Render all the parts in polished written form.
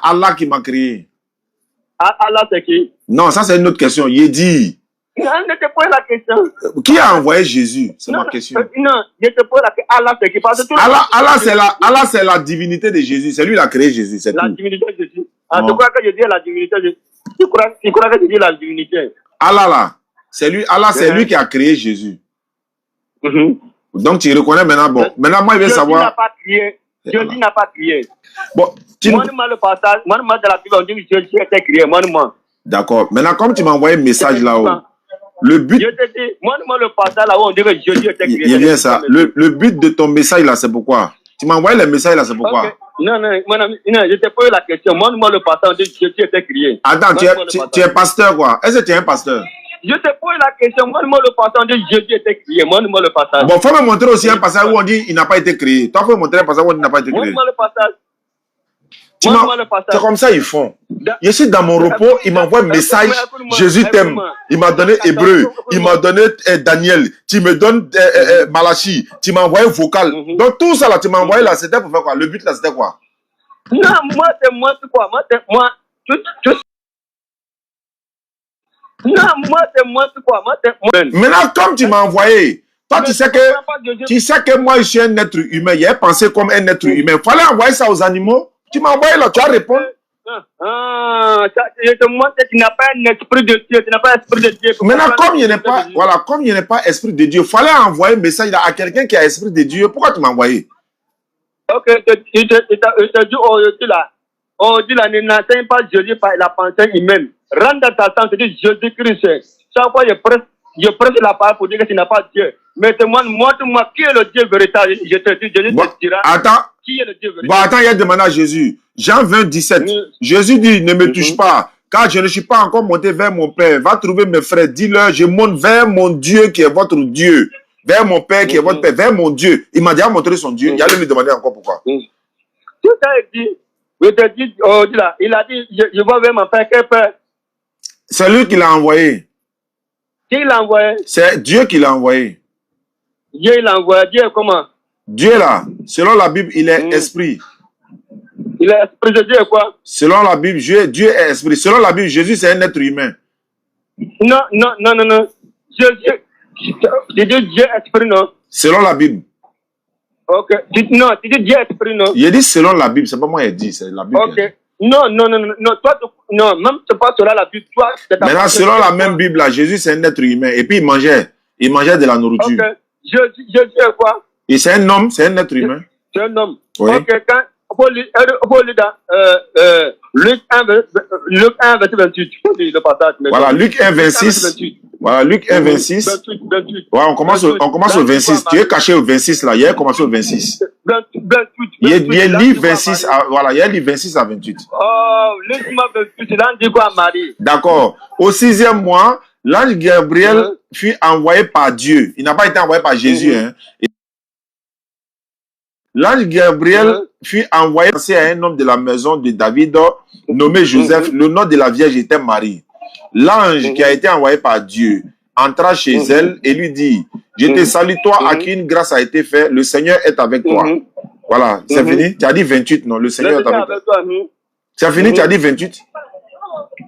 Allah qui m'a créé. Allah, c'est qui? Non, ça c'est une autre question. Il dit. Non, je te pose la question. Qui a envoyé Jésus? C'est ma question. Non, je te pose la question. Allah, c'est qui? Parce que Allah, c'est la divinité de Jésus. C'est lui qui a créé Jésus. C'est la tout. divinité de Jésus. Ah, tu crois que je dis la divinité de Jésus? Tu crois que je dis la divinité? Allah, là. C'est lui, Allah, c'est lui qui a créé Jésus. Donc, tu reconnais maintenant. Bon, maintenant, moi, je veux savoir. Jésus n'a pas crié. Jésus n'a pas crié. Bon, Moi, le passage, moi, dans la Bible, on dit que Jésus était crié. Moi. D'accord. Maintenant, comme tu m'as envoyé un message là-haut, le but. Je te dis, moi, le passage là-haut, on dit que Jésus était crié. Il y a bien ça. Le but de ton message là, c'est pourquoi? Tu m'as envoyé le message là, c'est pourquoi? Okay. Non, je te pose la question. Moi, le passage, on dit que Jésus était crié. Attends, tu es pasteur quoi? Est-ce que tu es un pasteur? Je te pose la question. Moi, le passage, on dit que Jésus était crié. Moi, le passage. Bon, faut me montrer aussi un passage où on dit qu'il n'a pas été créé. Toi, faut me montrer un passage où on dit qu'il n'a pas été créé. Moi, le passage. C'est comme ça ils font. Je suis dans mon repos, il m'envoie un message. Jésus t'aime. Il m'a donné Hébreu. Il m'a donné Daniel. Tu me donnes Malachi. Tu m'as envoyé vocal. Donc tout ça là, tu m'as envoyé là, c'était pour faire quoi? Le but là, c'était quoi? Non, moi, c'est quoi? Maintenant, comme tu m'as envoyé, toi, tu sais que moi, je suis un être humain. Il a pensé comme un être humain. Il fallait envoyer ça aux animaux. Tu m'as envoyé là, tu vas répondre. Je te montre que tu n'as pas un esprit de Dieu. Tu n'as pas un esprit de Dieu. Maintenant, comme il n'est pas esprit de Dieu, il fallait envoyer un message à quelqu'un qui a esprit de Dieu. Pourquoi tu m'as envoyé? Ok, je te dis aujourd'hui là, ne n'enseigne pas Jésus par la pensée humaine. Rentre dans ta sens, dis Jésus-Christ. Chaque fois, je prêche la parole pour dire que tu n'as pas Dieu. Mais montre-moi qui est le Dieu véritable. Je te dis, Jésus te dira. Attends. Qui est le Dieu véritable? Bon, attends, il a demandé à Jésus. Jean 20, 17. Jésus dit, ne me touche pas, car je ne suis pas encore monté vers mon Père. Va trouver mes frères. Dis-leur, je monte vers mon Dieu qui est votre Dieu. Vers mon Père qui est votre Père. Vers mon Dieu. Il m'a déjà montré son Dieu. Il allait lui demander encore pourquoi. Tout ça, il dit. Je te dis, il a dit, je vais vers mon Père. Quel Père? C'est lui qui l'a envoyé. Qui l'a envoyé? C'est Dieu qui l'a envoyé. Dieu l'a envoyé. Dieu comment? Dieu là, selon la Bible, il est esprit. Il est esprit de Dieu quoi? Selon la Bible, Dieu est esprit. Selon la Bible, Jésus c'est un être humain. Non. Jésus, Dieu est esprit, non? Selon la Bible. Ok. Non, tu dis Dieu est esprit, non? Il dit selon la Bible, c'est pas moi qui ai dit, c'est la Bible. Ok. Non. Toi, non, même c'est pas selon la Bible. Toi, maintenant, selon la même Bible, là, Jésus c'est un être humain. Et puis il mangeait de la nourriture. Ok. Jésus est quoi? Et c'est un homme, c'est un être humain. C'est un homme. Oui. Ok, quand faut lire dans Luc 1, verset 28. Faut lire le passage. Voilà, Luc 1, 26. Voilà, Luc 1, 26. 28. Ouais, on commence au 26. Tu es caché au 26 là. Il a commencé au 26. 28. Il y a livre 26 à, voilà, il y a livre 26 à 28. Oh, laisse-moi 28. Là, on dit quoi, Marie? D'accord. Au 6e mois, l'ange Gabriel fut envoyé par Dieu. Il n'a pas été envoyé par Jésus, hein. L'ange Gabriel fut envoyé à un homme de la maison de David nommé Joseph. Le nom de la vierge était Marie. L'ange qui a été envoyé par Dieu entra chez elle et lui dit, je te salue toi à qui une grâce a été faite, le Seigneur est avec toi. Voilà, c'est fini. Tu as dit 28, non, le Seigneur est avec toi. C'est fini, tu as dit 28.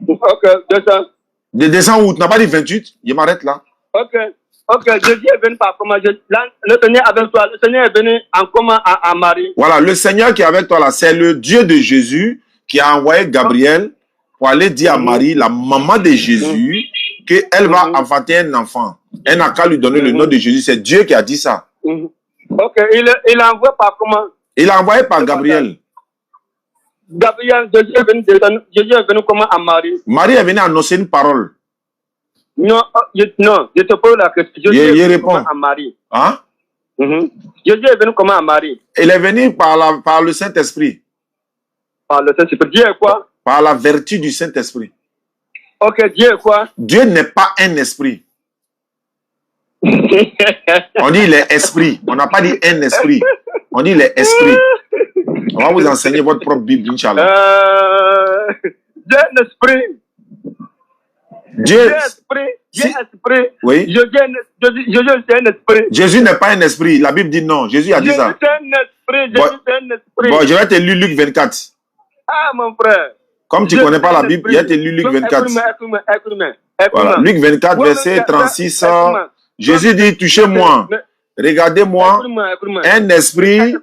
Ok, descends. Descends où? Tu n'as pas dit 28? Je m'arrête là. Ok, Jésus est venu par comment? Le Seigneur avec toi. Le Seigneur est venu en comment à Marie? Voilà, le Seigneur qui est avec toi là, c'est le Dieu de Jésus qui a envoyé Gabriel pour aller dire à Marie, la maman de Jésus, qu'elle va enfanter un enfant. Elle n'a qu'à lui donner le nom de Jésus. C'est Dieu qui a dit ça. Ok, il l'a envoyé par comment? Il l'a envoyé par Gabriel. Gabriel, Jésus est venu comment à Marie? Marie est venue annoncer une parole. Non, je te pose la question. Jésus est venu comment à Marie? Hein? Jésus est venu comment à Marie? Il est venu par le Saint-Esprit. Par le Saint-Esprit. Dieu est quoi? Par la vertu du Saint-Esprit. Ok, Dieu est quoi? Dieu n'est pas un esprit. On dit il est esprit. On n'a pas dit un esprit. On dit il est esprit. On va vous enseigner votre propre Bible, Inch'Allah. Dieu est un esprit. Dieu est esprit. Dieu est esprit. Oui. Jésus c'est un esprit. Jésus n'est pas un esprit. La Bible dit non. Jésus a dit ça. Jésus c'est un esprit. Jésus c'est un esprit. Bon, je vais te lire Luc 24. Ah, mon frère. Comme tu ne connais pas la Bible, il y a lu Luc 24. Voilà, Luc 24, verset 36. Jésus dit, touchez-moi, regardez-moi, un esprit,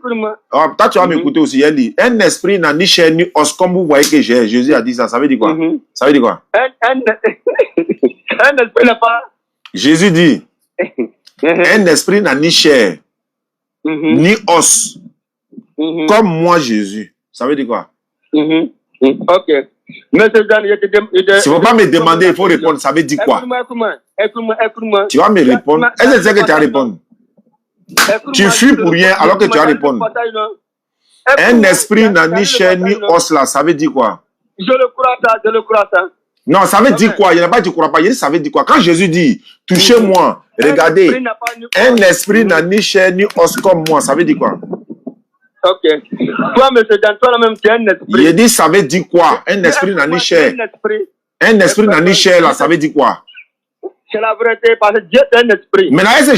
toi tu vas m'écouter aussi, il dit, un esprit n'a ni chair ni os, comme vous voyez que j'ai. Jésus a dit ça, ça veut dire quoi? Ça veut dire quoi? Un esprit n'a pas. Jésus dit, un esprit n'a ni chair, ni os, comme moi Jésus. Ça veut dire quoi? Ok. Monsieur Jean, il ne faut pas me demander, il faut répondre. Ça veut dire quoi? Écoute-moi. Tu vas me répondre. Est-ce que c'est que tu vas répondre? Tu fuis pour rien alors que tu vas répondre. Un esprit n'a ni chair ni os là, ça veut dire quoi? Je le crois ça. Non, ça veut dire quoi? Il n'a pas dit crois pas. Il dit ça veut dire quoi? Quand Jésus dit, touchez-moi, regardez, un esprit n'a ni chair ni os comme moi, ça veut dire quoi? Ok. Toi, monsieur Jean, toi même, tu es un esprit. Il dit ça veut dire quoi? Un esprit n'a ni chair. Un esprit n'a ni chair là, ça veut dire quoi? C'est la vérité, parce que Dieu est un esprit. Maintenant, est-ce que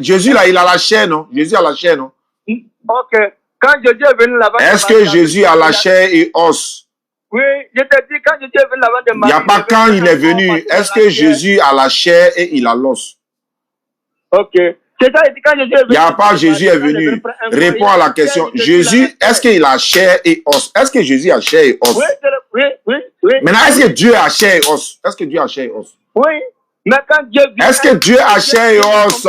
Jésus là, il a la chair, non? Jésus a la chair, non? Ok. Quand Jésus est venu là-bas. Est-ce que Jésus a la chair et os? Oui, je te dis, quand Jésus est venu là-bas de Marie. Il n'y a pas quand il est venu. Est-ce que Jésus a la chair et il a l'os? Ok. Il n'y a pas Jésus est venu. Réponds à la question. Jésus, est-ce qu'il a chair et os? Est-ce que Jésus a chair et os? Oui. Maintenant, est-ce que Dieu a chair et os? Est-ce que Dieu a chair et os? Oui. Mais quand Dieu vient. Est-ce que Dieu a chair et os?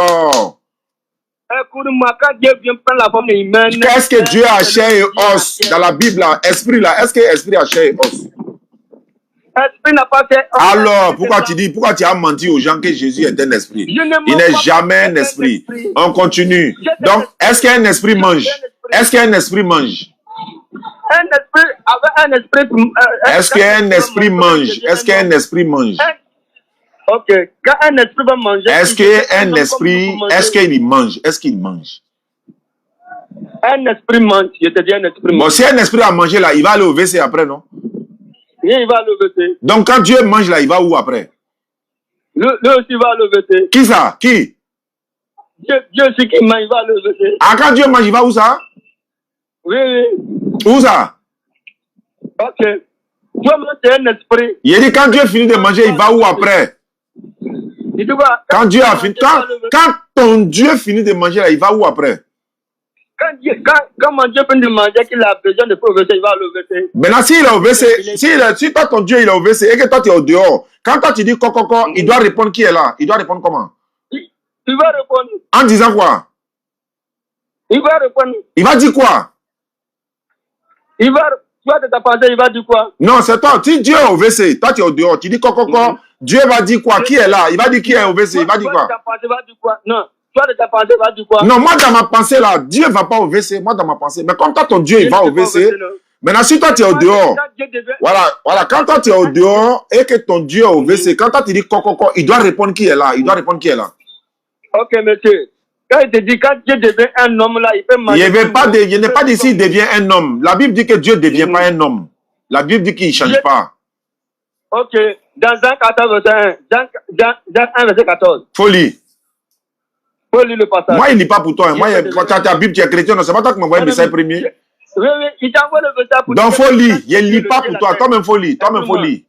Écoute-moi, quand Dieu vient prendre la forme humaine. Qu'est-ce que Dieu a chair et os? Dans la Bible, là, esprit là, est-ce que esprit a chair et os? Esprit n'a pas fait. Alors, pourquoi tu as menti aux gens que Jésus est un esprit? Il n'est jamais un esprit. On continue. Donc, est-ce qu'un esprit mange? Est-ce qu'un esprit mange? Un esprit avec un esprit. Est-ce qu'un esprit mange? Est-ce qu'un esprit mange? Ok. Quand un esprit va manger. Est-ce qu'un esprit, est-ce qu'il mange? Est-ce qu'il mange? Un esprit mange. Je te dis un esprit mange. Bon, si un esprit a mangé là, il va aller au WC après, non? Oui, il va à l'OVC. Donc, quand Dieu mange là, il va où après? Lui aussi va à l'OVC. Qui ça? Qui? Dieu aussi qui mange, il va à l'OVC. Ah, quand Dieu mange, il va où ça? Oui. Où ça? Ok. Toi-même, tu es un esprit. Il dit, quand Dieu finit de manger, il va où après? Il dit quoi? Quand Dieu a fini, quand ton Dieu finit de manger là, il va où après? Quand mon Dieu finit de manger, qu'il a besoin de faire au WC, il va à l'OVC. Maintenant, s'il est au WC, si toi, ton Dieu, il est au WC et que toi, tu es au dehors, quand toi, tu dis coco, il doit répondre qui est là? Il doit répondre comment? Il va répondre. En disant quoi? Il va répondre. Il va dire quoi? Toi, de ta pensée, il va dire quoi? Non, c'est toi. Si Dieu est au WC, toi, tu es au dehors, tu dis coco, Dieu va dire quoi? Qui est là? Il va dire qui est au WC, il va dire quoi? Toi, de ta pensée, va dire quoi? Non. Toi, de ta pensée, va dire quoi? Non, moi, dans ma pensée, là, Dieu ne va pas au WC. Moi, dans ma pensée. Mais comme toi, ton Dieu, il va au WC. Maintenant, si toi, tu es au dehors, voilà, quand toi, tu es au dehors et que ton Dieu est au WC, quand toi, tu dis coco, il doit répondre qui est là. Il doit répondre qui est là. Ok, monsieur. Quand il te dit, quand Dieu devient un homme, là, il peut manger. Il n'est pas dit s'il devient un homme. La Bible dit que Dieu ne devient pas un homme. La Bible dit qu'il ne change pas. Ok. Dans Jean 14, verset 1. Jean 1, verset 14. Folie. Faut lire le passage. Moi, il ne lit pas pour toi. Moi, tu as ta Bible, tu es chrétien. Non, c'est pas toi qui m'envoie un message premier. Oui, il t'envoie le verset pour dire. Donc, faut lire. Il ne lit pas pour toi. Toi-même, faut lire. Toi-même, faut lire.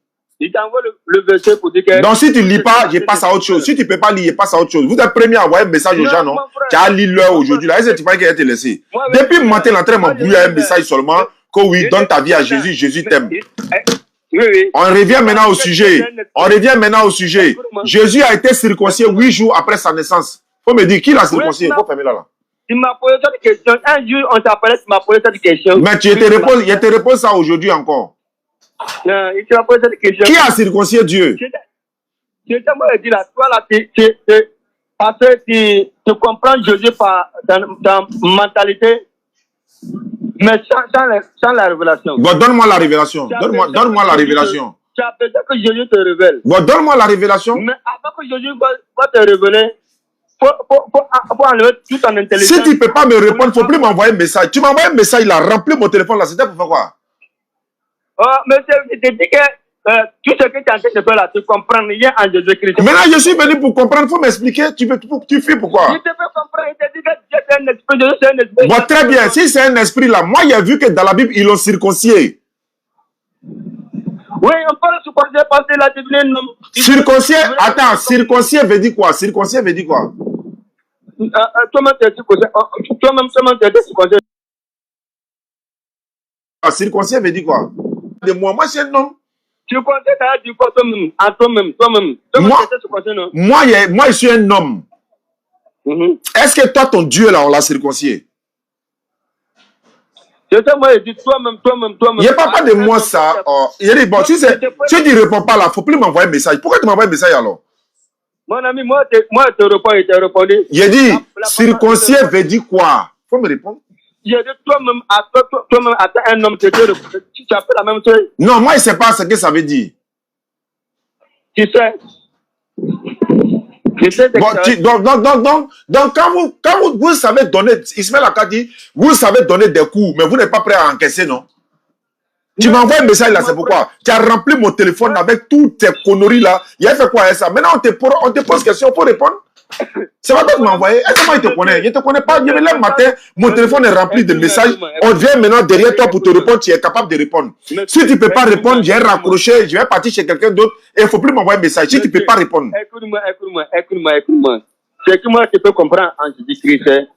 Il t'envoie le verset pour dire que. Donc, si tu ne lis pas, je passe à autre chose. Si tu ne peux pas lire, je passe à autre chose. Vous êtes premier à envoyer un message aux gens, non? Tu as lu l'heure aujourd'hui. Là, est-ce que tu penses qu'il va te laisser? Depuis le matin, l'entrée m'a brouillé un message seulement que oui, donne ta vie à Jésus, Jésus t'aime. Oui. On revient maintenant au sujet. Jésus a été circoncis 8 jours après sa naissance. Faut me dire qui l'a circoncis? Il faut fermer là. Tu m'as posé cette question. Un jour, on t'appelait, tu m'as posé cette question. Mais je te repose ça aujourd'hui encore. Non, il te posé cette question. Qui a circoncis Dieu? Je t'ai dit là, toi là, parce que tu comprends Jésus dans mentalité, mais sans la révélation. Bon, donne-moi la révélation. Donne-moi la révélation. Tu as besoin que Jésus te révèle. Bon, donne-moi la révélation. Mais avant que Jésus va te révéler, faut enlever tout ton intelligence. Si tu ne peux pas me répondre, il ne faut plus m'envoyer un message. Tu m'envoies un message, il a rempli mon téléphone là. C'était pour faire quoi? Mais je te dis que tout ce que tu es en train de faire là, tu comprends rien en Jésus-Christ. Maintenant, je suis venu pour comprendre. Il faut m'expliquer. Tu fais pourquoi? Je te fais comprendre. Il te dit que Dieu c'est un esprit. Jésus c'est un esprit. Bon, très bien. Si c'est un esprit là, moi, j'ai vu que dans la Bible, ils l'ont circoncis. Oui, on peut le circoncire parce qu'il a devenu un homme. Circoncier, attends, circoncier veut dire quoi? Circoncier veut dire quoi? Toi-même, tu es circoncis. Toi-même, tu es circoncis. Circoncier veut dire quoi? De moi, je suis un homme. Circoncis, ça veut dire quoi toi-même? À toi-même. Toi-même, tu es circoncis, non? Moi, je suis un homme. Est-ce que toi, ton Dieu, là, on l'a circoncié? Moi, je dis toi-même. Il n'y a pas de moi ça. Il dit, bon, tu ne réponds pas là, il ne faut plus m'envoyer un message. Pourquoi tu m'envoies un message alors? Mon ami, moi, je te réponds, il t'a répondu. Il a dit, circoncier veut dire quoi? Il faut me répondre. Il a dit, toi-même, un homme, tu appelles la même chose. Non, moi, je ne sais pas ce que ça veut dire. Tu sais. Bon, donc quand vous savez donner, Ismaël Aka dit, vous savez donner des coups, mais vous n'êtes pas prêt à encaisser, non? Tu m'envoies un message là, c'est pourquoi? Tu as rempli mon téléphone avec toutes tes conneries là. Il a fait quoi avec ça? Maintenant, on te pose question, il faut répondre. C'est pas toi qui m'as envoyé. Est-ce que moi, il te connaît? Je ne te connais pas. Je me lève le matin, mon téléphone est rempli de messages. On vient maintenant derrière toi pour te répondre, tu es capable de répondre. Si tu ne peux pas répondre, j'ai raccroché, je vais partir chez quelqu'un d'autre et il ne faut plus m'envoyer un message. Si tu ne peux pas répondre. Écoute-moi. C'est que moi, tu peux comprendre en Jésus-Christ.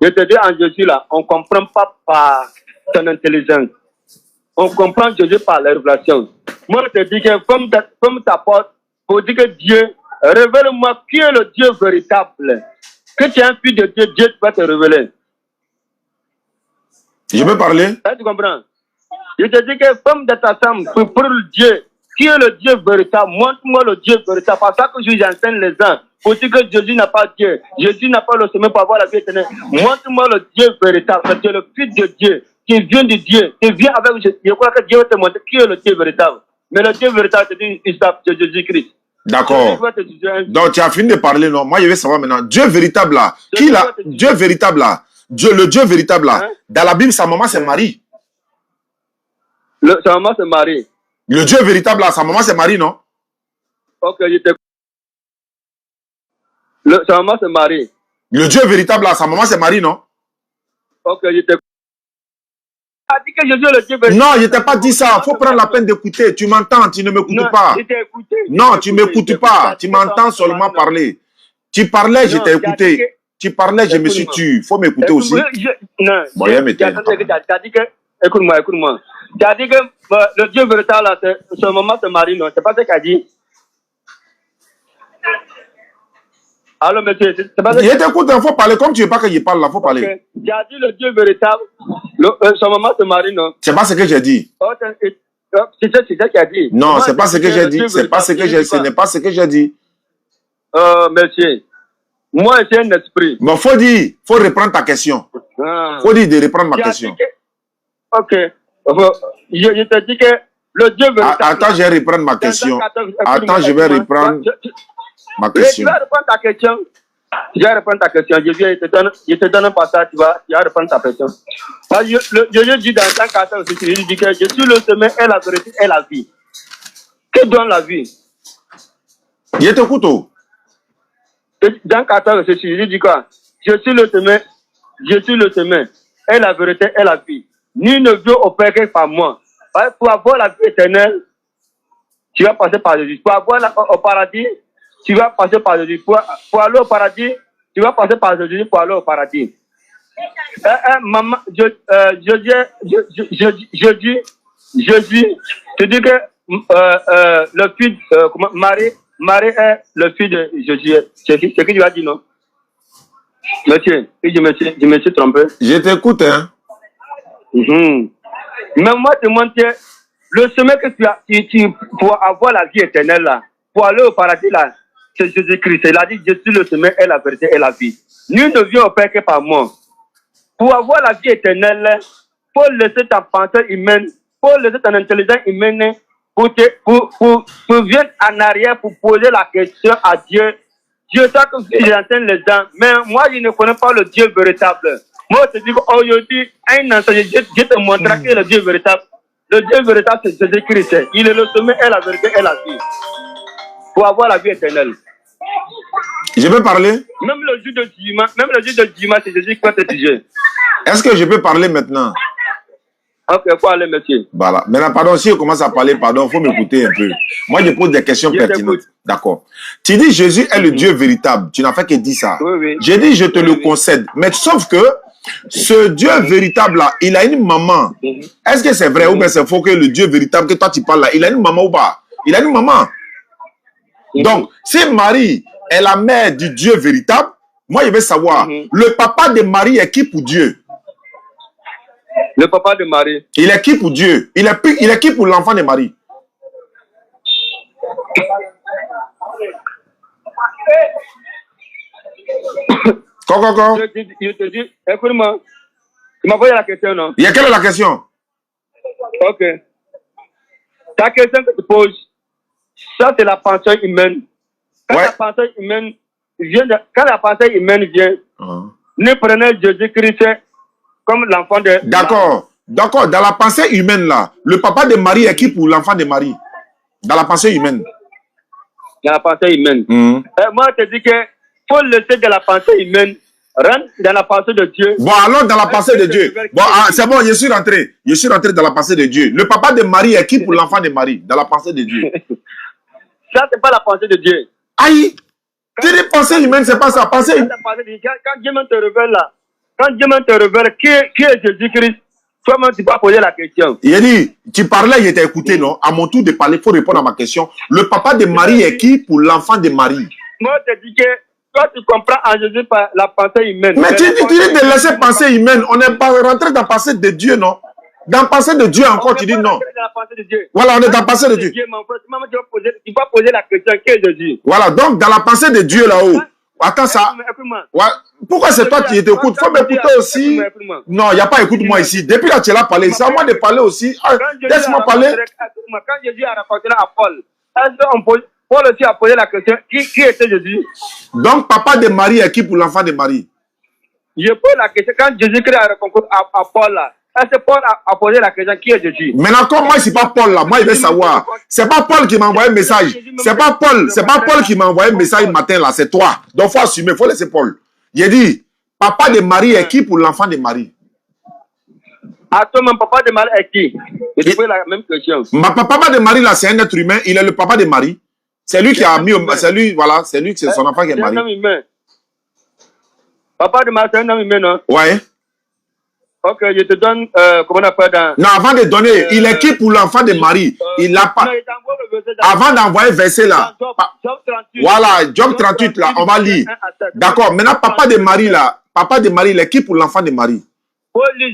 Je te dis en Jésus là, on ne comprend pas par ton intelligence. On comprend Jésus par la révélation. Moi, je te dis que comme ta porte, pour dire que Dieu, révèle-moi qui est le Dieu véritable. Que tu es un fils de Dieu, Dieu va te révéler. Je peux parler? Ça, tu comprends? Je te dis que femme de ta femme, pour le Dieu, qui est le Dieu véritable, montre-moi le Dieu véritable. Parce que j'enseigne les gens. Pour dire que Jésus n'a pas Dieu. Jésus n'a pas le chemin pour avoir la vie éternelle. Montre-moi le Dieu véritable. C'est le Fils de Dieu. Qui vient de Dieu, qui vient avec Jésus. Je crois que Dieu va te montrer qui est le Dieu véritable. Mais le Dieu véritable, c'est Jésus-Christ. D'accord. Donc tu as fini de parler, non? Moi, je vais savoir maintenant. Dieu véritable là. Qui là? Dieu véritable là. Le Dieu véritable là. Dans la Bible, sa maman, c'est Marie. Sa maman, c'est Marie. Le Dieu véritable là, sa maman, c'est Marie, non? Ok, je t'écoute. Sa maman, c'est Marie. Le Dieu véritable là, sa maman, c'est Marie, non? Ok, je t'écoute. Tu as dit que Jésus est le Dieu véritable. Non, je ne t'ai pas dit ça. Il faut prendre la peine d'écouter. Tu m'entends, tu ne m'écoutes pas. Non, tu ne m'écoutes pas. Tu m'entends seulement parler. Tu parlais, je t'ai écouté. Tu parlais, je me suis tué. Il faut m'écouter aussi. Non, bon, tu as dit que, écoute-moi. Tu as dit que le Dieu véritable, ce moment, c'est Marie, non? C'est pas ce qu'il a dit. Alors, monsieur, c'est pas ça. Je t'écoute, il faut parler. Comme tu ne veux pas que je parle, là, il faut parler. Okay. Tu as dit le Dieu véritable, son maman, c'est Marie, non? C'est pas ce que j'ai dit. C'est ça qu'il a dit. Non, c'est pas ce que j'ai dit. Ce n'est pas ce que j'ai dit. Monsieur, moi, j'ai un esprit. Mais faut dire, faut reprendre ta question. Faut dire de reprendre ma question. Ok. Je te dis que le Dieu veut... Attends, je vais reprendre ma question. Attends, je vais reprendre ma question. Tu vas reprendre ta question. Je te donne un passage, tu vas reprendre ta question. Je dis dans 114 aussi, il dit que je suis le chemin et la vérité et la vie. Qui donne la vie? Je t'écoute. Dans 14 aussi, il dit quoi? Je suis le chemin et la vérité et la vie. Nul ne vient au Père que par moi. Pour avoir la vie éternelle, tu vas passer par Jésus. Pour avoir au paradis, tu vas passer par Jésus. Pour aller au paradis, tu vas passer par Jésus pour aller au paradis. Maman, je dis que le fils, Marie est le fils de Jésus. C'est ce que tu as dit, non? Monsieur, je me suis trompé. Je t'écoute, hein. Mais moi, je te montre le chemin que tu pour avoir la vie éternelle là, pour aller au paradis là, c'est Jésus-Christ. Il a dit, je suis le chemin et la vérité et la vie. Nul ne vient au Père que par moi. Pour avoir la vie éternelle, il faut laisser ta pensée humaine, il faut laisser ton intelligence humaine pour venir en arrière pour poser la question à Dieu. Dieu sait que j'enseigne les gens, mais moi je ne connais pas le Dieu véritable. Moi je te dis qu'aujourd'hui, un enseignant, Dieu te montrera qui est le Dieu véritable. Le Dieu véritable c'est Jésus-Christ. Il est le chemin et la vérité et la vie. Pour avoir la vie éternelle. Je peux parler? Même le jour de jugement, c'est Jésus qui va te juger. Est-ce que je peux parler maintenant? Ok, faut aller, monsieur. Voilà. Maintenant, pardon, si je commence à parler, pardon, il faut m'écouter un peu. Moi, je pose des questions pertinentes. D'accord. Tu dis Jésus est le Dieu véritable. Tu n'as pas que dit ça. Oui, oui. J'ai dit, je te le concède. Mais sauf que ce Dieu véritable-là, il a une maman. Est-ce que c'est vrai ou bien c'est faux que le Dieu véritable que toi tu parles là, il a une maman ou pas? Il a une maman. Donc, si Marie est la mère du Dieu véritable, moi, je veux savoir, le papa de Marie est qui pour Dieu? Le papa de Marie. Il est qui pour Dieu? Il est qui pour l'enfant de Marie? Quoi? Je te dis, écoute-moi. Tu m'as posé la question, non? Il y a quelle est la question? Ok. Ta question que tu poses, ça c'est la pensée humaine. Quand la pensée humaine vient, nous prenons Jésus-Christ comme l'enfant de... D'accord. D'accord. Dans la pensée humaine là, le papa de Marie est qui pour l'enfant de Marie? Dans la pensée humaine. Dans la pensée humaine. Moi, je te dis que faut laisser de la pensée humaine, rentre dans la pensée de Dieu. Bon, alors dans la pensée de Dieu. Bon, c'est bon, je suis rentré. Je suis rentré dans la pensée de Dieu. Le papa de Marie est qui pour l'enfant de Marie? Dans la pensée de Dieu. Ça, c'est pas la pensée de Dieu. Aïe! Tu dis pensée humaine, c'est pas ça. Pensée humaine. Quand Dieu te révèle là, quand Dieu te révèle qui est Jésus-Christ, toi-même tu vas poser la question. Il a dit, tu parlais, il était écouté, non? À mon tour de parler, il faut répondre à ma question. Le papa de Marie est qui pour l'enfant de Marie? Moi, je te dis que toi, tu comprends en Jésus par la pensée humaine. Mais tu dis de laisser penser humaine. On n'est pas rentré dans la pensée de Dieu, non? Dans la pensée de Dieu encore, tu dis non. Voilà, on est dans la pensée de Dieu. Tu vas poser la question, qui est Jésus? Voilà, donc dans la pensée de Dieu là-haut. Attends ça. Ouais. Pourquoi c'est toi qui t'écoutes? Faut m'écouter aussi. Non, il n'y a pas écoute-moi ici. Depuis là, tu l'as parlé. C'est à moi de parler aussi. Laisse-moi parler. Quand Jésus a raconté à Paul, Paul aussi a posé la question, qui était Jésus? Donc, papa de Marie est qui pour l'enfant de Marie? Je pose la question, quand Jésus-Christ a raconté à Paul là, est-ce que Paul a posé la question, qui est Jésus? Maintenant, comme moi, c'est pas Paul là, moi, il veut savoir. C'est pas Paul qui m'a envoyé un message. C'est pas Paul qui m'a envoyé un message matin là, c'est toi. Donc, faut assumer, faut laisser Paul. Il dit, papa de Marie est qui pour l'enfant de Marie? Attends, mon papa de Marie est qui? Je te pose la même question. Papa de Marie là, c'est un être humain, il est le papa de Marie. C'est lui qui a mis, c'est lui, voilà, c'est lui, c'est son enfant qui est marié. C'est un homme humain. Papa de Marie, c'est un homme humain, non? Ouais. Ok, je te donne, comment on appelle dans... Non, avant de donner, il est qui pour l'enfant de Marie? Il a pas... Avant d'envoyer verset là. Voilà, Job 38 là, on va lire. D'accord, maintenant papa de Marie là, il est qui pour l'enfant de Marie?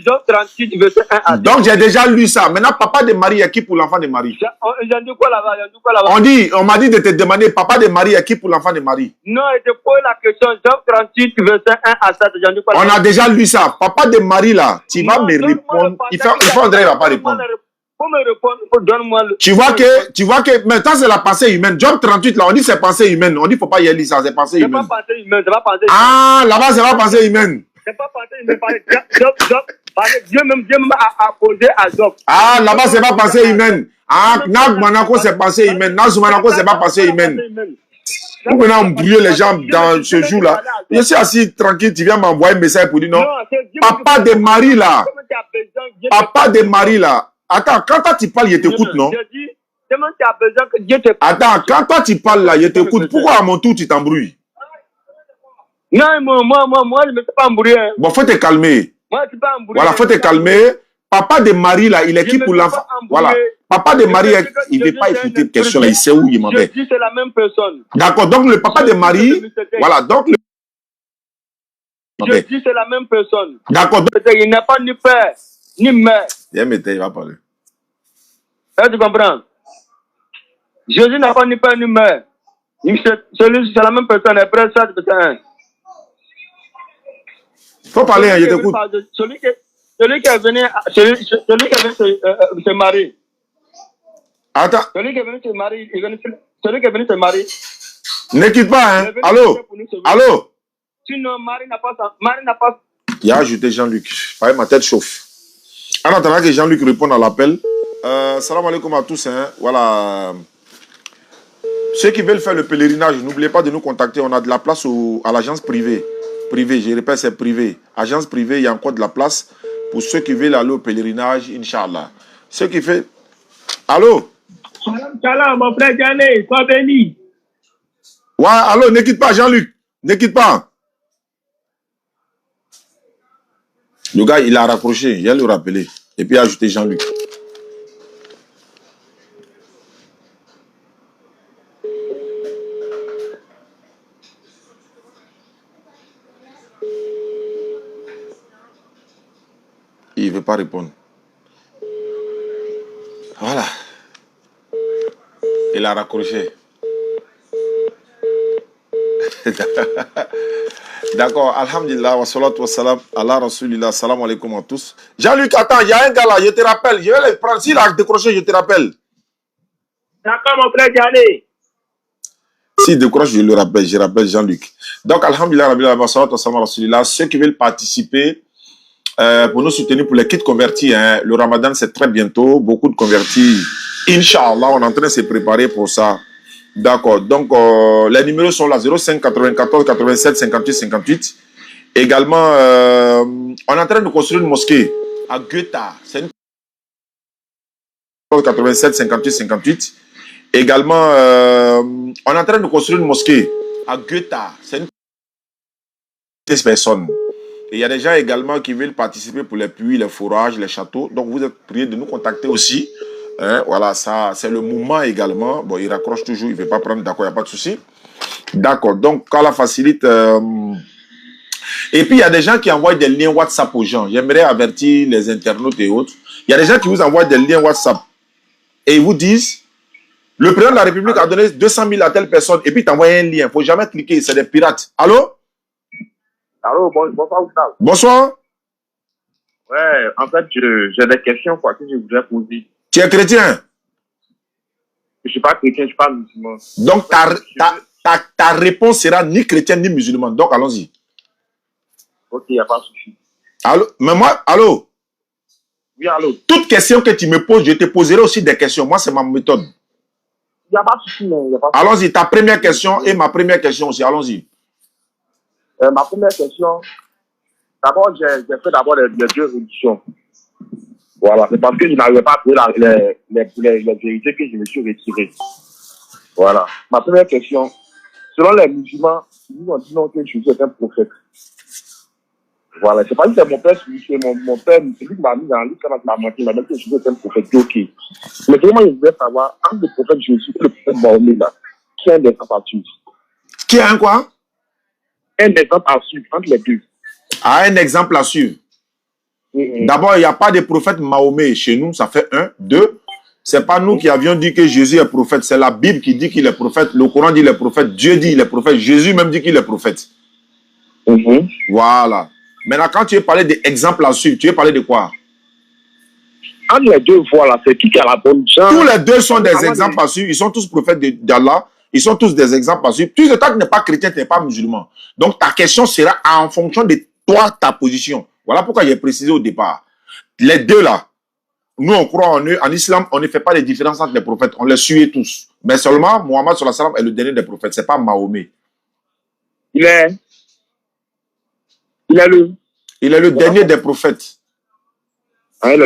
Job 38, verset 1 à 10. Donc j'ai déjà lu ça. Maintenant, papa de Marie est qui pour l'enfant de Marie? J'ai dit quoi là-bas? On m'a dit de te demander, papa de Marie est qui pour l'enfant de Marie? Non, je te pose la question, Job 38, verset 1 à 7. J'ai dit quoi là-bas? On a déjà lu ça. Papa de Marie là, tu vas me répondre. Il faut André, il va pas répondre. Pour me répondre, donne-moi le... Tu vois que, maintenant c'est la pensée humaine. Job 38 là, on dit c'est pensée humaine. On dit faut pas y aller ça, c'est pensée humaine. C'est pas pensée humaine, c'est pas pensée humaine. Ah, là-bas c'est pas pensée humaine. C'est pas pensée humaine, Dieu même a posé à Job. Ah, là-bas c'est pas pensée humaine. Ah, Nag Manako c'est pensée humaine. Naz Manako c'est pas pensée humaine. Vous venez embrouiller les gens dans ce jour-là. Je suis assis tranquille, tu viens m'envoyer un message pour dire non. Papa de Marie là. Papa de Marie là. Attends, quand toi tu parles, je t'écoute, non? Attends, quand toi tu parles là, je t'écoute. Pourquoi à mon tour tu t'embrouilles? Non, moi, je ne me suis pas embrouillé. Bon, faut te calmer. Moi, je ne suis pas embrouillé. Voilà, faut te calmer. Papa de Marie là, il est qui pour l'enfant? Voilà. Papa de Marie, il ne veut pas écouter une question là, il sait où il m'en fait. Je dis c'est la même personne. D'accord, donc le papa de Marie, voilà, donc le... Je dis c'est la même personne. D'accord. Il n'a pas ni père, ni mère. Il va parler. Tu comprends? Jésus n'a pas ni père, ni mère. C'est la même personne, après ça, c'est un. Faut parler, je t'écoute. Celui qui est venu se marier. Attends. Celui qui est venu se marier, celui qui est venu se marier. Ne quitte pas, hein. Allô? Sinon, Marie n'a pas. Il a ajouté Jean-Luc. Pareil, ma tête chauffe. En attendant que Jean-Luc réponde à l'appel. Salam alaikum à tous, hein. Voilà. Ceux qui veulent faire le pèlerinage, n'oubliez pas de nous contacter. On a de la place à l'agence privée. Je répète, c'est privé. Agence privée, il y a encore de la place. pour ceux qui veulent aller au pèlerinage, Inch'Allah. Ceux qui font... Allô? Salam, mon frère Diané, sois béni. Ouais, allô, ne quitte pas, Jean-Luc. Ne quitte pas. Le gars, il a raccroché. Il va le rappeler. Et puis ajouter Jean-Luc. Il ne veut pas répondre. Voilà. Il a raccroché. D'accord. Alhamdulillah. Wa salatu wa salam. Allah Rasulillah. Salam alaikum à tous. Jean-Luc, attends. Il y a un gars là. Je te rappelle. Je vais le prendre. S'il a décroché, je te rappelle. D'accord, mon frère Diané. S'il décroche, je le rappelle. Je rappelle Jean-Luc. Donc, Alhamdulillah. Wa salatu wa salam à Rasulillah. Ceux qui veulent participer, pour nous soutenir pour les kits convertis, hein. Le Ramadan c'est très bientôt, beaucoup de convertis, Inch'Allah, on est en train de se préparer pour ça. D'accord, donc les numéros sont là, 05 94 87 58 58. Également, on est en train de construire une mosquée à Goethe, c'est une 87 58 58. Également, on est en train de construire une mosquée à Goethe, c'est une personne. Et il y a des gens également qui veulent participer pour les puits, les forages, les châteaux. Donc, vous êtes priés de nous contacter aussi. Hein, voilà, ça, c'est le moment également. Bon, il raccroche toujours, il ne veut pas prendre, d'accord, il n'y a pas de souci. D'accord, donc, quand la facilite... Et puis, il y a des gens qui envoient des liens WhatsApp aux gens. J'aimerais avertir les internautes et autres. Il y a des gens qui vous envoient des liens WhatsApp. Et ils vous disent, le président de la République a donné 200 000 à telle personne. Et puis, tu envoies un lien. Il ne faut jamais cliquer, c'est des pirates. Allô? Allô, bonsoir, Gustave. Bonsoir. Ouais, en fait, j'ai des questions quoi, que je voudrais poser. Tu es chrétien? Je ne suis pas chrétien, je suis pas musulman. Donc, ta réponse sera ni chrétien ni musulman. Donc, allons-y. Ok, il n'y a pas de souci. Allô? Mais moi, allô? Oui, allô? Toute question que tu me poses, je te poserai aussi des questions. Moi, c'est ma méthode. Il n'y a pas de souci, non. Allons-y, ta première question et ma première question aussi. Allons-y. Ma première question, d'abord, j'ai fait d'abord les deux religions. Voilà, c'est parce que je n'arrivais pas à trouver les vérités que je me suis retiré. Voilà. Ma première question, selon les musulmans, ils ont dit non que Jésus est un prophète. Voilà, c'est pas dit que c'est mon père, c'est mon père, c'est lui qui m'a mis dans l'islam, qui m'a menti, il m'a dit que Jésus est un prophète. Ok. Mais vraiment, je voulais savoir, entre le prophète Jésus et le prophète Mahomet, là, qui est un exemple à suivre? Qui a un quoi? Un exemple à suivre entre les deux. Ah, un exemple à suivre. D'abord, il n'y a pas de prophète Mahomet chez nous, ça fait 1. 2, c'est pas nous qui avions dit que Jésus est prophète, c'est la Bible qui dit qu'il est prophète, le Coran dit qu'il est prophète, Dieu dit qu'il est prophète, Jésus même dit qu'il est prophète. Voilà. Maintenant, quand tu veux parler d'exemple à suivre, tu veux parler de quoi? Entre les deux, voilà, c'est qui a la bonne chance. Tous les deux sont des exemples à suivre, ils sont tous prophètes d'Allah. Ils sont tous des exemples à suivre. Tu sais, toi, tu n'es pas chrétien, tu n'es pas musulman. Donc, ta question sera en fonction de toi, ta position. Voilà pourquoi j'ai précisé au départ. Les deux là, nous, on croit en eux. En islam, on ne fait pas de différence entre les prophètes. On les suit tous. Mais seulement, Mohammed sallallahu alayhi wa sallam est le dernier des prophètes. Ce n'est pas Mahomet. Il est le dernier des prophètes. Ah, il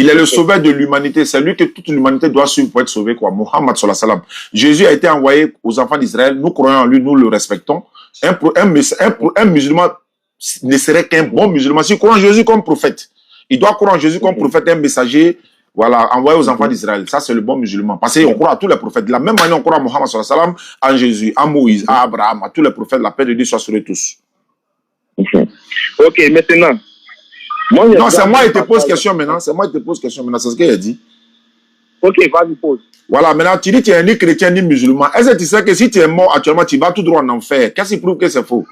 est le sauveur de l'humanité. C'est lui que toute l'humanité doit suivre pour être sauvé, quoi. Mohammed sallallahu alayhi wa sallam. Jésus a été envoyé aux enfants d'Israël. Nous croyons en lui, nous le respectons. Un musulman ne serait qu'un bon musulman s'il croit en Jésus comme prophète. Il doit croire en Jésus comme prophète, un messager, voilà, envoyé aux enfants d'Israël. Ça, c'est le bon musulman. Parce qu'on croit à tous les prophètes. De la même manière, on croit à Mohammed sallallahu alayhi wa sallam, à Jésus, à Moïse, à Abraham, à tous les prophètes. La paix de Dieu soit sur eux tous. Ok, maintenant. Non, c'est moi qui te pose question maintenant. C'est moi qui te pose question maintenant. C'est ce qu'il a dit. Ok, vas-y, pose. Voilà, maintenant, tu dis que tu es ni chrétien ni musulman. Est-ce que tu sais que si tu es mort actuellement, tu vas tout droit en enfer? Qu'est-ce qui prouve que c'est faux?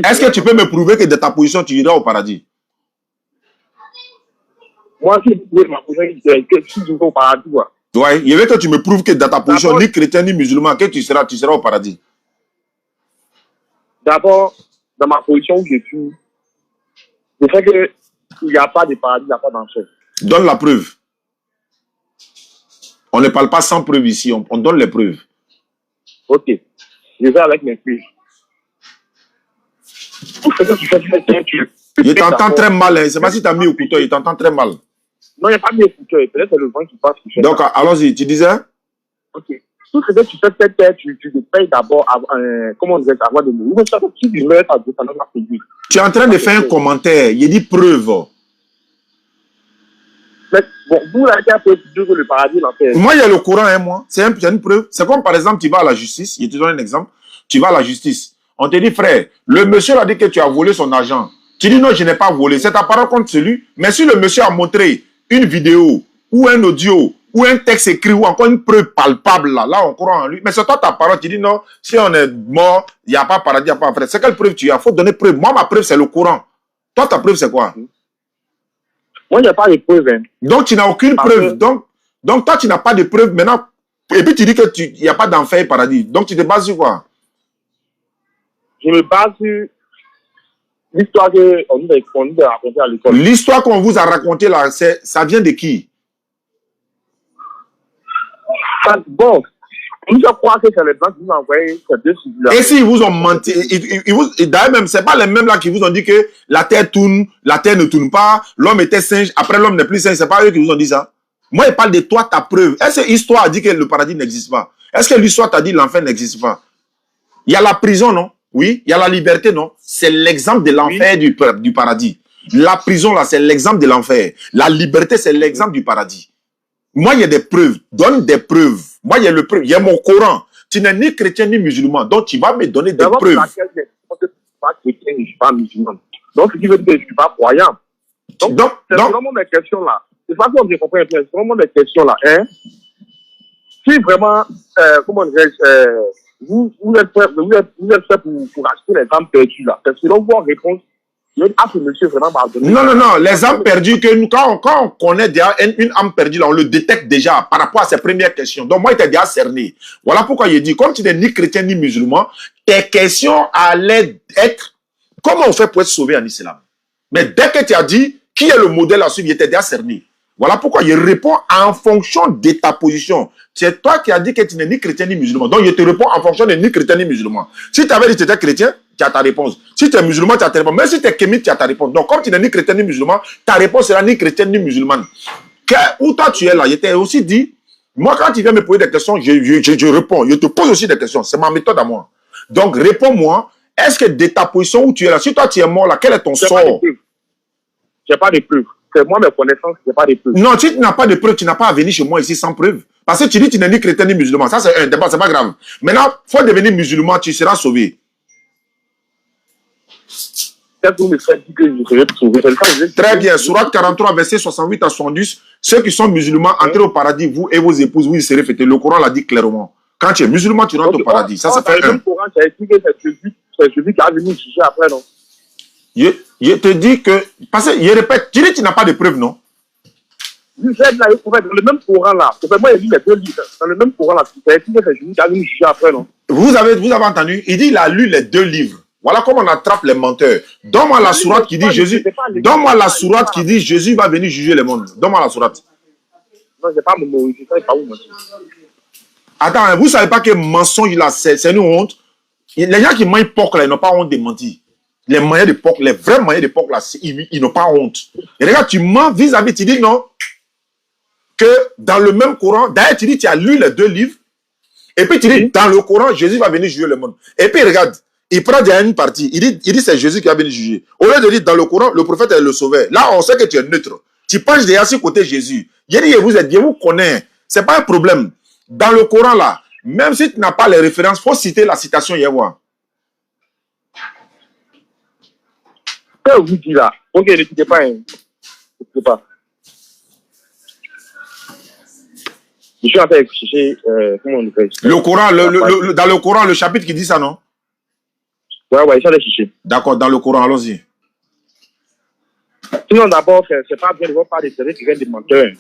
Est-ce que tu peux me prouver que de ta position, tu iras au paradis? Moi, si je ma position, je vais au paradis. Ouais, il veut que tu me prouves que dans ta position, ni chrétien ni musulman, que tu seras au paradis. D'abord, dans ma position où je suis, je sais qu'il n'y a pas de paradis, il n'y a pas d'enfer. Donne la preuve. On ne parle pas sans preuve ici, on donne les preuves. Ok, je vais avec mes preuves. Pour ce que tu fais, tu es un Dieu. Il t'entend très mal. Hein. C'est pas si tu as mis au couteau, il t'entend très mal. Non, il n'y a pas mis au couteau. Peut-être c'est le vent qui passe. Donc, allons-y. Tu disais? Ok. Tout ce que tu fais, peut-être, tu te payes d'abord, comment on dirait, avoir de mots. Tu es en train de faire un commentaire. Il dit preuve. Mais, bon, vous, là, qui dire que le paradis, l'enfer. Moi, il y a le Coran, hein, moi. C'est une preuve. C'est comme, par exemple, tu vas à la justice. Je te donne un exemple. Tu vas à la justice. On te dit, frère, le monsieur a dit que tu as volé son argent. Tu dis, non, je n'ai pas volé. C'est ta parole contre celui. Mais si le monsieur a montré une vidéo, ou un audio, ou un texte écrit, ou encore une preuve palpable, là on croit en lui. Mais c'est toi ta parole. Tu dis, non, si on est mort, il n'y a pas paradis, il n'y a pas frère. C'est quelle preuve tu as? Il faut donner preuve. Moi, ma preuve, c'est le Coran. Toi, ta preuve, c'est quoi? Moi, il n'y a pas de preuve. Hein. Donc, tu n'as aucune preuve. Donc, toi, tu n'as pas de preuve. Maintenant, et puis tu dis qu'il n'y a pas d'enfer et paradis. Donc, tu te bases sur quoi? Je me base sur l'histoire qu'on nous a racontée à l'école. L'histoire qu'on vous a racontée là, ça vient de qui? Bon, nous je crois que c'est les blancs qui nous ont envoyé ces deux sujets-là. Et s'ils vous ont menti, d'ailleurs même, c'est pas les mêmes là qui vous ont dit que la terre tourne, la terre ne tourne pas, l'homme était singe, après l'homme n'est plus singe, c'est pas eux qui vous ont dit ça. Moi, je parle de toi, ta preuve. Est-ce que l'histoire a dit que le paradis n'existe pas? Est-ce que l'histoire t'a dit que l'enfer n'existe pas? Il y a la prison, non? Oui. Il y a la liberté, non? C'est l'exemple de l'enfer du paradis. La prison, là, c'est l'exemple de l'enfer. La liberté, c'est l'exemple du paradis. Moi, il y a des preuves. Donne des preuves. Moi, il y a le preuve. Il y a mon Coran. Tu n'es ni chrétien ni musulman. Donc, tu vas me donner des preuves. Je ne suis pas chrétien, je ne suis pas musulman. Donc, ce qui veut dire que je ne suis pas croyant. Donc c'est vraiment mes questions là. C'est pas comme je comprends bien. C'est vraiment mes questions là. Hein? Si vraiment, comment dirais-je, vous êtes prêts pour acheter les âmes perdues là. C'est selon vos réponses. Monsieur vraiment non, les âmes perdues, quand on connaît déjà une âme perdue, là, on le détecte déjà par rapport à ses premières questions. Donc, moi, il était déjà cerné. Voilà pourquoi il dit, comme tu n'es ni chrétien ni musulman, tes questions allaient être, comment on fait pour être sauvé en islam? Mais dès que tu as dit, qui est le modèle à suivre, il était déjà cerné. Voilà pourquoi il répond en fonction de ta position. C'est toi qui as dit que tu n'es ni chrétien ni musulman. Donc, je te réponds en fonction de ni chrétien ni musulman. Si tu avais dit que tu étais chrétien, tu as ta réponse. Si tu es musulman, tu as ta réponse. Même si tu es kémite, tu as ta réponse. Donc, comme tu n'es ni chrétien ni musulman, ta réponse sera ni chrétienne ni musulmane. Où toi tu es là, je t'ai aussi dit, moi, quand tu viens me poser des questions, je réponds. Je te pose aussi des questions. C'est ma méthode à moi. Donc, réponds-moi. Est-ce que de ta position où tu es là, si toi tu es mort là, quel est ton sort? Je n'ai pas de preuves. C'est moi, mes connaissances, je n'ai pas de preuves. Non, si tu n'as pas de preuves, tu n'as pas à venir chez moi ici sans preuve. Parce que tu dis que tu n'es ni chrétien ni musulman. Ça, c'est un débat, c'est pas grave. Maintenant, il faut devenir musulman, tu seras sauvé. Très bien. Sourate 43, verset 68 à 70. Ceux qui sont musulmans, entrez au paradis, vous et vos épouses, vous y serez fêtés. Le Coran l'a dit clairement. Quand tu es musulman, tu rentres au paradis. Ça fait un. Le Coran, tu as dit que c'est celui qui a venu juger après, non? Je te dis que, parce que, je répète, tu dis que tu n'as pas de preuves, non? Dans le même Coran là, moi j'ai lu les deux livres. Dans le même Coran là, tu as dit que c'est celui qui a venu juger après, non? Vous avez entendu? Il dit qu'il a lu les deux livres. Voilà comment on attrape les menteurs. Donne-moi la sourate qui dit Jésus. Donne-moi la sourate qui dit Jésus va venir juger le monde. Donne-moi la sourate. Non, je n'ai pas mémorisé. Je ne sais pas où, monsieur. Attends, vous ne savez pas que mensonge là, c'est une honte? Les gens qui mangent porc là, ils n'ont pas honte de mentir. Les moyens de porc, les vrais moyens de porc là, ils n'ont pas honte. Et regarde, tu mens vis-à-vis, tu dis non. Que dans le même Coran, d'ailleurs, tu dis tu as lu les deux livres. Et puis tu dis, dans le Coran, Jésus va venir juger le monde. Et puis regarde, il prend déjà une partie. Il dit c'est Jésus qui va venir juger. Au lieu de dire dans le Coran, le prophète est le sauveur. Là, on sait que tu es neutre. Tu penches déjà sur côté Jésus. Il dit, je vous connais. Ce n'est pas un problème. Dans le Coran là, même si tu n'as pas les références, il faut citer la citation Yahweh. Que vous dites là? Ok, n'écoutez pas. N'écoutez pas. Je suis en train de chercher, comment on fait? Le Coran, dans le Coran, le chapitre qui dit ça, non? Ouais, je suis allé chercher. D'accord, dans le Coran, allons-y. Sinon, d'abord, c'est pas bien de voir parler de celui qui vient des menteurs.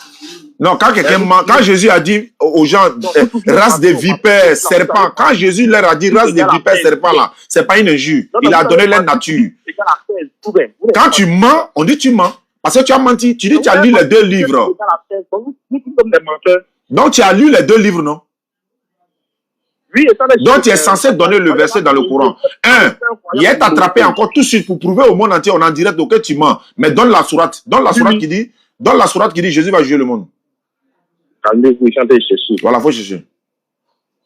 Non, quand Jésus a dit aux gens, race de vipères, serpents, quand Jésus leur a dit race de vipères, serpents, là, c'est pas une injure. Il a donné leur nature. Quand tu mens, on dit tu mens. Parce que tu as menti. Tu dis tu as lu les deux livres. Donc tu as lu les deux livres, non? Oui, et ça va Donc, tu es censé donner le verset dans le Coran. Il est attrapé encore tout de suite pour prouver au monde entier, on en direct, ok, tu mens. Mais donne la sourate. Donne la sourate qui dit Jésus va juger le monde. Calmez-vous, chantez Jésus. Voilà, il faut chercher.